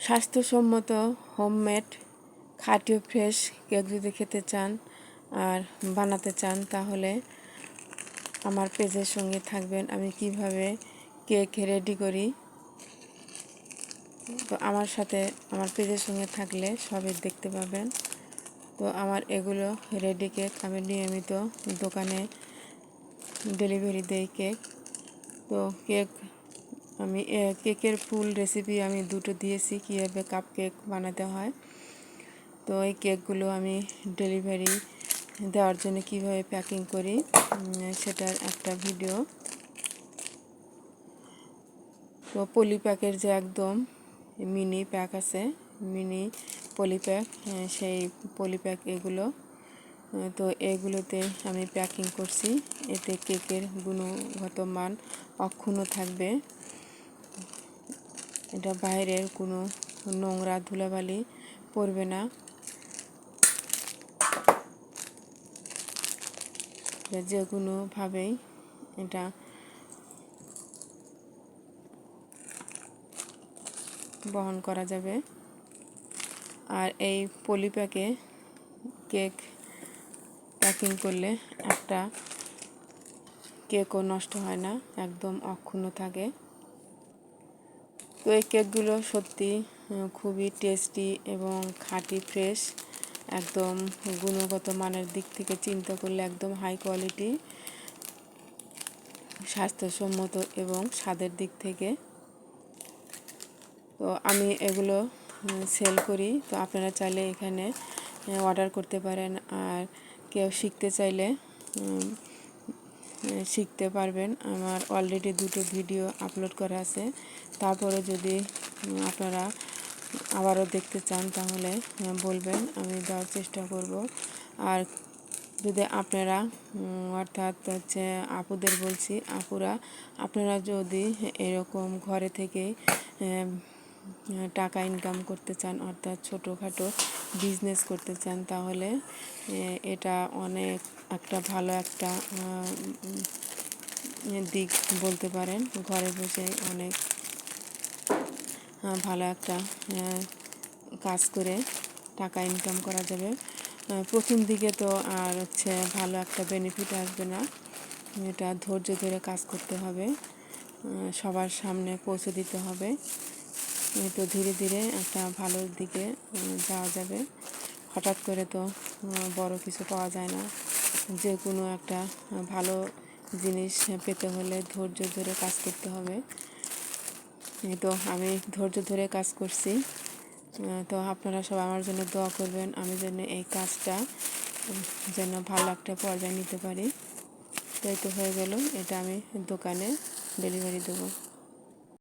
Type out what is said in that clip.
স্বাস্থ্যসম্মত হোমমেড খাঁটি fresh cake যদি খেতে চান আর বানাতে চান তাহলে আমার পেজের সঙ্গে থাকবেন। আমি কিভাবে কেক রেডি করি, তো আমার সাথে আমার পেজের সঙ্গে থাকলে সবই দেখতে পাবেন। তো আমার এগুলো রেডি কেক, আমি নিয়মিত দোকানে ডেলিভারি দেই কেক। তো আমি কেকের ফুল রেসিপি আমি দুটো দিয়েছি কীভাবে কাপ কেক বানাতে হয়। তো এই কেকগুলো আমি ডেলিভারি দেওয়ার জন্য কিভাবে প্যাকিং করি সেটার একটা ভিডিও। তো পলি প্যাকের যে একদম মিনি প্যাক আছে, মিনি পলি প্যাক, সেই পলি প্যাক এগুলো। তো এগুলোতে আমি প্যাকিং করছি, এতে কেকের গুণগত মান অক্ষুণ্ণ থাকবে। এটা বাইরের কোনো নোংরা ধুলাবালি পড়বে না। যে কোনোভাবেই এটা বহন করা যাবে। আর এই পলি প্যাকে কেক প্যাকিং করলে একটা কেকও নষ্ট হয় না, একদম অক্ষুণ্ণ থাকে। তো এই কেকগুলো সত্যি খুবই টেস্টি এবং খাঁটি ফ্রেশ, একদম গুণগত মানের দিক থেকে চিন্তা করলে একদম হাই কোয়ালিটি, স্বাস্থ্যসম্মত এবং স্বাদের দিক থেকে। তো আমি এগুলো সেল করি, তো আপনারা চাইলে এখানে অর্ডার করতে পারেন। আর কেউ শিখতে চাইলে শিখতে পারবেন। আমার অলরেডি দুটো ভিডিও আপলোড করা আছে, তারপরে যদি আপনারা আবারও দেখতে চান তাহলে বলবেন, আমি দেওয়ার চেষ্টা করব। আর যদি আপনারা অর্থাৎ আপুদের বলছি, আপুরা আপনারা যদি এরকম ঘরে থেকে টাকা ইনকাম করতে চান, অর্থাৎ ছোটোখাটো বিজনেস করতে চান, তাহলে এটা অনেক একটা ভালো একটা দিক বলতে পারেন। ঘরে বসে অনেক ভালো একটা কাজ করে টাকা ইনকাম করা যাবে। প্রথম দিকে তো আর ভালো একটা বেনিফিট আসবে না, এটা ধৈর্য ধরে কাজ করতে হবে, সবার সামনে পৌঁছে দিতে হবে। তো ধীরে ধীরে একটা ভালো দিকে যাওয়া যাবে। হঠাৎ করে তো বড় কিছু পাওয়া যায় না। যে কোনো একটা ভালো জিনিস পেতে হলে ধৈর্য ধরে কাজ করতে হবে। তো আমি ধৈর্য ধরে কাজ করছি। তো আপনারা সব আমার জন্য দোয়া করবেন, আমি যেন এই কাজটা যেন ভালো একটা পর্যায়ে নিতে পারি। তাই তো হয়ে গেল, এটা আমি দোকানে ডেলিভারি দেবো।